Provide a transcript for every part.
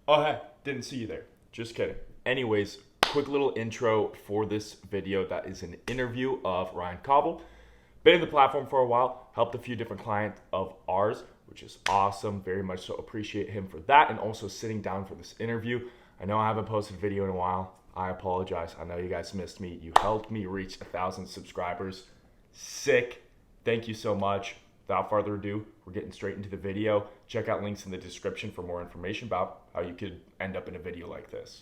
Oh, hey, didn't see you there. Just kidding. Anyways, quick little intro for this video that is an interview of Ryan Cobble. Been in the platform for a while, helped a few different clients of ours, which is awesome. Very much so appreciate him for that and also sitting down for this interview. I know I haven't posted a video in a while. I apologize. I know you guys missed me. You helped me reach 1,000 subscribers. Sick. Thank you so much. Without further ado, we're getting straight into the video. Check out links in the description for more information about how you could end up in a video like this.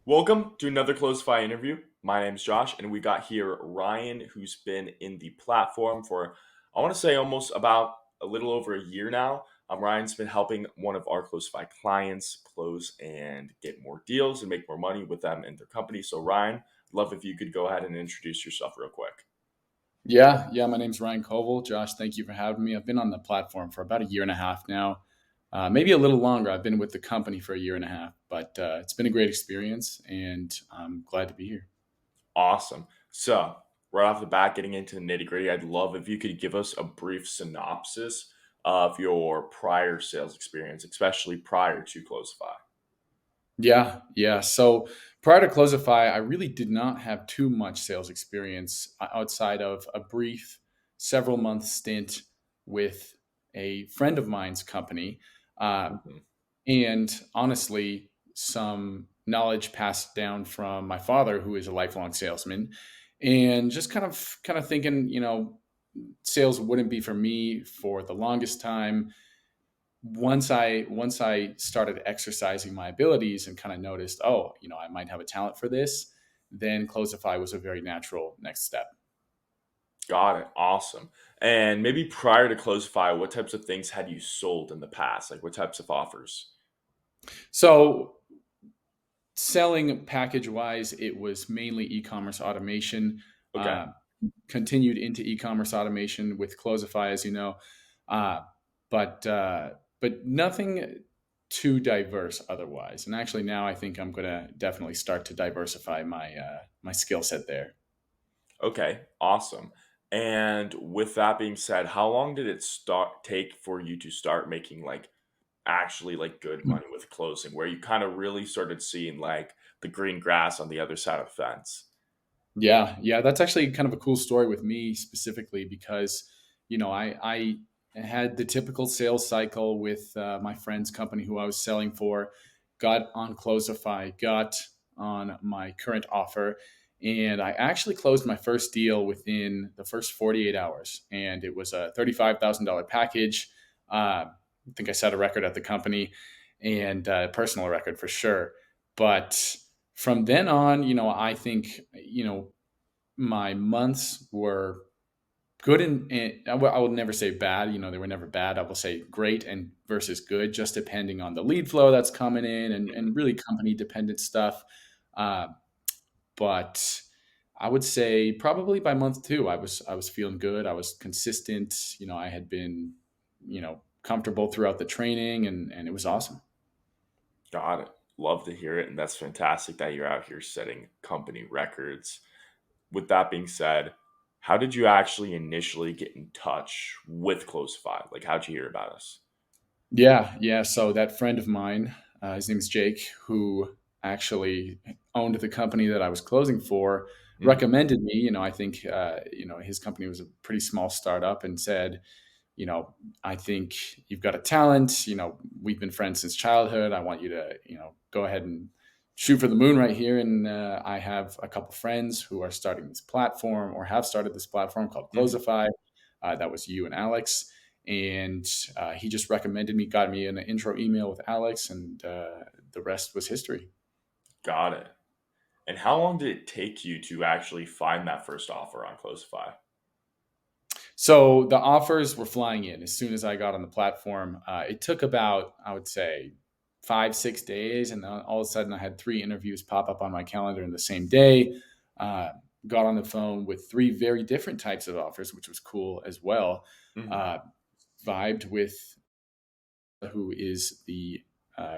Welcome to another Closify interview. My name's Josh, and we got here Ryan, who's been in the platform for, I want to say, almost about a little over a year now. Ryan's been helping one of our Closify clients close and get more deals and make more money with them and their company. So, Ryan, I'd love if you could go ahead and introduce yourself real quick. Yeah. My name's Ryan Koval. Josh, thank you for having me. I've been on the platform for about a year and a half now, maybe a little longer. I've been with the company for a year and a half, but it's been a great experience, and I'm glad to be here. Awesome. So, right off the bat, getting into the nitty gritty, I'd love if you could give us a brief synopsis of your prior sales experience, especially prior to Closify. Yeah. So prior to Closify, I really did not have too much sales experience outside of a brief several month stint with a friend of mine's company. Uh, Mhm. and honestly, some knowledge passed down from my father, who is a lifelong salesman, and just kind of thinking, sales wouldn't be for me for the longest time. Once I started exercising my abilities and kind of noticed, oh, I might have a talent for this, then Closify was a very natural next step. Got it. Awesome. And maybe prior to Closify, what types of things had you sold in the past? Like what types of offers? So selling package wise, it was mainly e-commerce automation. Okay. Uh, Continued into e-commerce automation with Closify, as you know, uh, but uh, but nothing too diverse otherwise. And actually, now I think I'm going to definitely start to diversify my skill set there. Okay. Awesome. And with that being said, how long did it start take for you to start making like actually like good money with closing, where you kind of really started seeing like the green grass on the other side of the fence? Yeah, that's actually kind of a cool story with me specifically because, I had the typical sales cycle with my friend's company who I was selling for, got on Closify, got on my current offer, and I actually closed my first deal within the first 48 hours, and it was a $35,000 package. I think I set a record at the company and a personal record for sure, but from then on, I think, my months were good and I will never say bad. They were never bad. I will say great and versus good, just depending on the lead flow that's coming in and really company dependent stuff. Uh, but I would say probably by month two, I was feeling good. I was consistent. I had been, comfortable throughout the training and it was awesome. Got it. Love to hear it. And that's fantastic that you're out here setting company records. With that being said, how did you actually initially get in touch with Closify? Like, how'd you hear about us? Yeah. So that friend of mine, his name is Jake, who actually owned the company that I was closing for, Mm, recommended me. I think his company was a pretty small startup, and said, I think you've got a talent. We've been friends since childhood. I want you to, go ahead and shoot for the moon right here. And I have a couple friends who are starting this platform or have started this platform called mhm. Closify. That was you and Alex. And he just recommended me, got me an intro email with Alex, and the rest was history. Got it. And how long did it take you to actually find that first offer on Closify? So the offers were flying in as soon as I got on the platform. It took about, I would say, 5, 6 days, and then all of a sudden I had 3 interviews pop up on my calendar in the same day. Uh, got on the phone with 3 very different types of offers, which was cool as well. Mhm. Uh, Vibed with who is the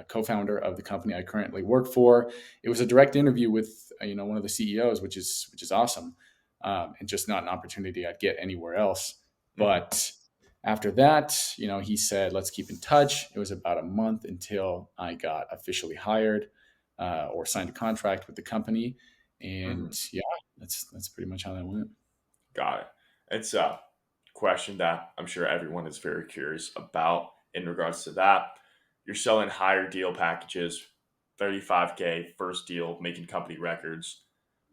co-founder of the company I currently work for. It was a direct interview with one of the CEOs, which is awesome, and just not an opportunity I'd get anywhere else. Mhm. But After that, he said, let's keep in touch. It was about a month until I got officially hired or signed a contract with the company. And Mhm. yeah, that's pretty much how that went. Got it. It's a question that I'm sure everyone is very curious about in regards to that. You're selling higher deal packages, 35K first deal, making company records.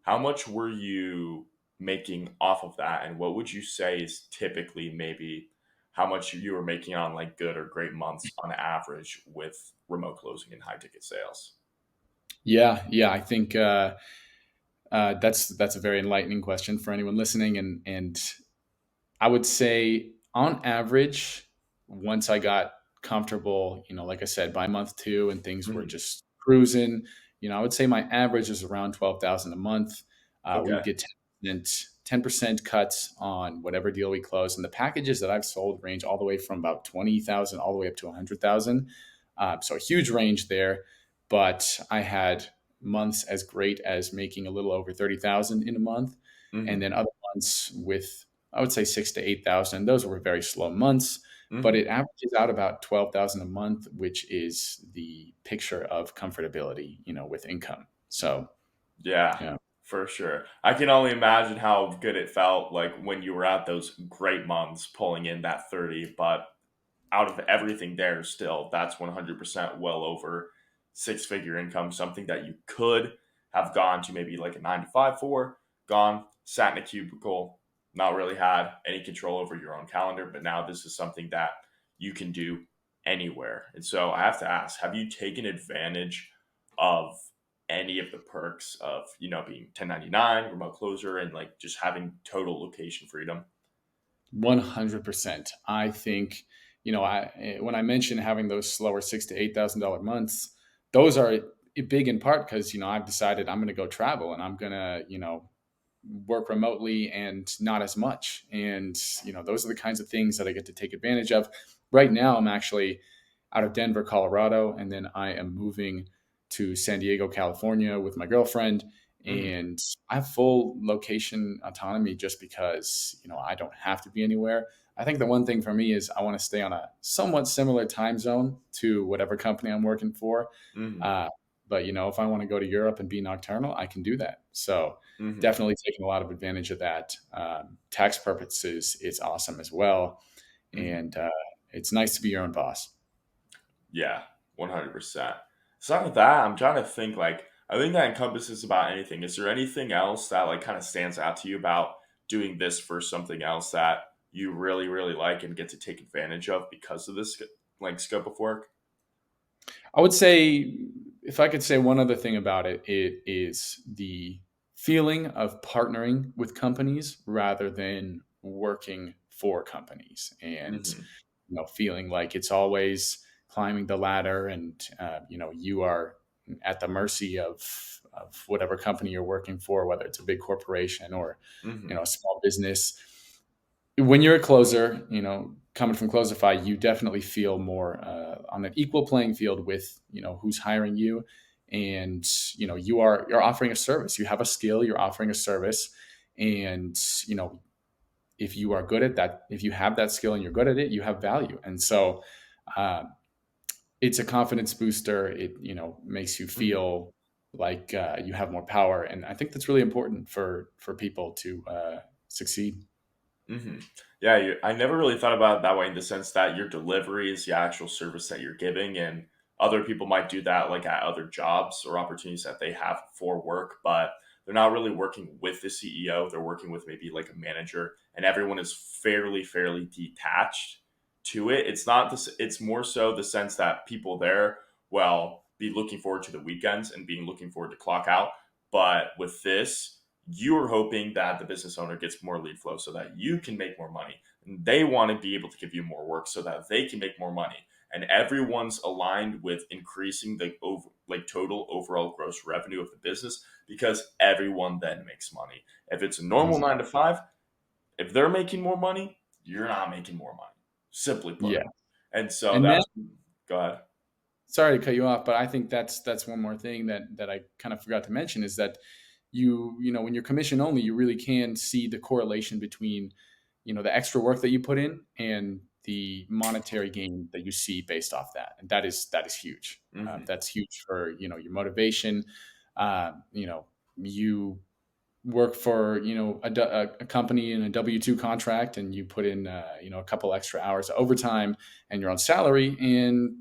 How much were you making off of that? And what would you say is typically maybe how much you were making on like good or great months on average with remote closing and high ticket sales? Yeah. I think that's a very enlightening question for anyone listening, and I would say on average, once I got comfortable, like I said, by month two and things were Mhm. just cruising, I would say my average is around 12,000 a month. We would Okay. get 10% cuts on whatever deal we close. And the packages that I've sold range all the way from about 20,000 all the way up to 100,000. So a huge range there. But I had months as great as making a little over 30,000 in a month. And Hmm. then other months with, I would say, 6 to 8,000. Those were very slow months, but Hmm. it averages out about 12,000 a month, which is the picture of comfortability, with income. So Yeah, yeah. for sure. I can only imagine how good it felt like when you were at those great months pulling in that 30, but out of everything there still, that's 100% well over six-figure income, something that you could have gone to maybe like a 9 to 5 for, gone, sat in a cubicle, not really had any control over your own calendar, but now this is something that you can do anywhere. And so I have to ask, have you taken advantage of any of the perks of, being 1099, remote closer, and like just having total location freedom? 100%. I think, when I mentioned having those slower $6,000 to $8,000 months, those are big in part because, I've decided I'm going to go travel and I'm going to, work remotely and not as much. And, those are the kinds of things that I get to take advantage of. Right now, I'm actually out of Denver, Colorado, and then I am moving to San Diego, California with my girlfriend. Hmm. And I have full location autonomy just because, I don't have to be anywhere. I think the one thing for me is I want to stay on a somewhat similar time zone to whatever company I'm working for. Hmm. Uh, but, if I want to go to Europe and be nocturnal, I can do that. So Hmm. definitely taking a lot of advantage of that. Tax purposes, it's awesome as well. Hmm. And it's nice to be your own boss. Yeah, 100%. Aside of that, I'm trying to think like I think that encompasses about anything. Is there anything else that like kind of stands out to you about doing this for something else that you really, really like and get to take advantage of because of this like scope of work? I would say, if I could say one other thing about it, it is the feeling of partnering with companies rather than working for companies, and Hmm. feeling like it's always climbing the ladder, and you are at the mercy of whatever company you're working for, whether it's a big corporation or Hmm. a small business. When you're a closer, coming from Closify, you definitely feel more on an equal playing field with who's hiring you, and you're offering a service. You have a skill, you're offering a service, and if you are good at that, if you have that skill and you're good at it, you have value, and so uh, it's a confidence booster. It makes you Hmm. feel like you have more power, and I think that's really important for people to succeed. Hmm. Yeah, I never really thought about it that way in the sense that your delivery is the actual service that you're giving, and other people might do that like at other jobs or opportunities that they have for work, but they're not really working with the CEO. They're working with maybe like a manager, and everyone is fairly detached to it. It's not this. It's more so the sense that people there will be looking forward to the weekends and being looking forward to clock out. But with this, you're hoping that the business owner gets more lead flow so that you can make more money. And they want to be able to give you more work so that they can make more money. And everyone's aligned with increasing the like total overall gross revenue of the business because everyone then makes money. If it's a normal Ex- 9 to 5, if they're making more money, you're not making more money. Simply put. Yeah, And so and then, that's go ahead. sorry to cut you off, but I think that's one more thing that I kind of forgot to mention is that when you're commission only, you really can see the correlation between the extra work that you put in and the monetary gain that you see based off that, and that is huge. Hmm. That's huge for your motivation. You work for a company in a W-2 contract, and you put in a couple extra hours of overtime, and you're on salary, and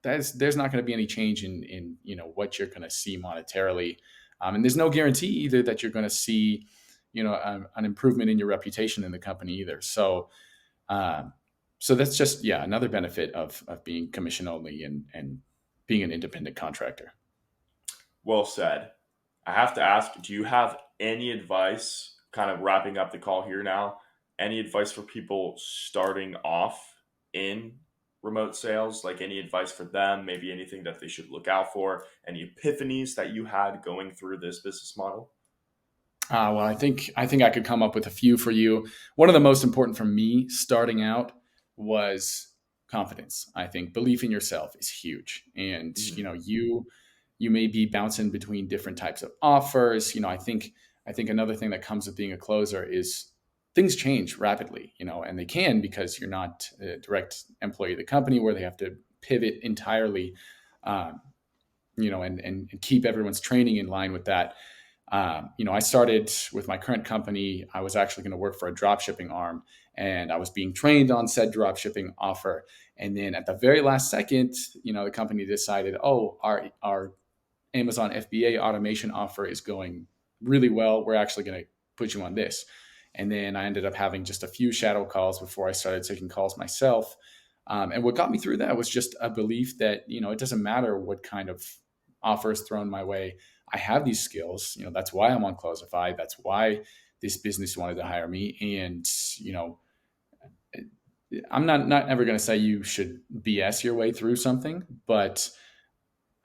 there's not going to be any change in what you're going to see monetarily, and there's no guarantee either that you're going to see an improvement in your reputation in the company either. Um, so that's just another benefit of being commission only and being an independent contractor. Well said. I have to ask, do you have any advice, kind of wrapping up the call here now? Any advice for people starting off in remote sales? Like any advice for them, maybe anything that they should look out for, any epiphanies that you had going through this business model? Well, I think I could come up with a few for you. One of the most important for me starting out was confidence. I think belief in yourself is huge, and Mhm. you may be bouncing between different types of offers. I think another thing that comes with being a closer is things change rapidly. And they can because you're not a direct employee of the company where they have to pivot entirely. Um, and keep everyone's training in line with that. I started with my current company. I was actually going to work for a drop shipping arm, and I was being trained on said drop shipping offer. And then at the very last second, the company decided, oh, our Amazon FBA automation offer is going really well. We're actually going to put you on this. And then I ended up having just a few shadow calls before I started taking calls myself. And what got me through that was just a belief that, it doesn't matter what kind of offer is thrown my way. I have these skills. That's why I'm on Closify. That's why this business wanted to hire me. And, I'm not ever going to say you should BS your way through something, but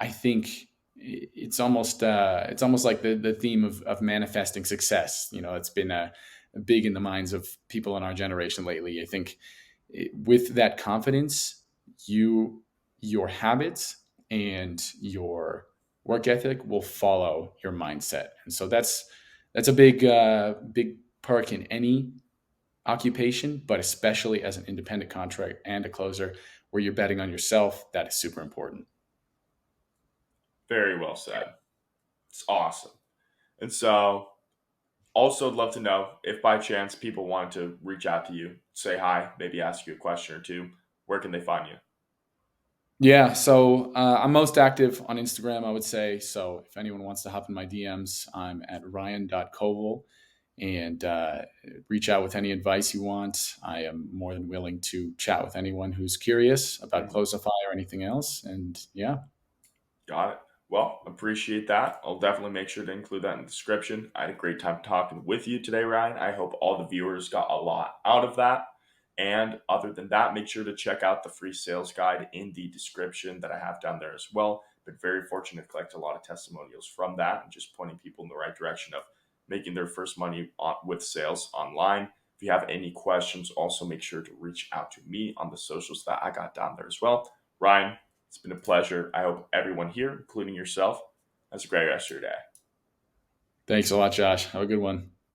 I think it's almost like the theme of manifesting success. It's been big in the minds of people in our generation lately. I think with that confidence, your habits and your work ethic will follow your mindset, and so that's a big perk in any occupation, but especially as an independent contract and a closer where you're betting on yourself. That is super important. Very well said. It's awesome. And so, also, I'd love to know if by chance people wanted to reach out to you, say hi, maybe ask you a question or two, where can they find you? Yeah, so I'm most active on Instagram, I would say. So if anyone wants to hop in my DMs, I'm at ryan.koval, and reach out with any advice you want. I am more than willing to chat with anyone who's curious about Mhm. Closify or anything else. And yeah, Got it. Well, appreciate that. I'll definitely make sure to include that in the description. I had a great time talking with you today, Ryan. I hope all the viewers got a lot out of that. And other than that, make sure to check out the free sales guide in the description that I have down there as well. Been very fortunate to collect a lot of testimonials from that and just pointing people in the right direction of making their first money with sales online. If you have any questions, also make sure to reach out to me on the socials that I got down there as well. Ryan, it's been a pleasure. I hope everyone here, including yourself, has a great rest of your day. thanks a lot, Josh. Have a good one.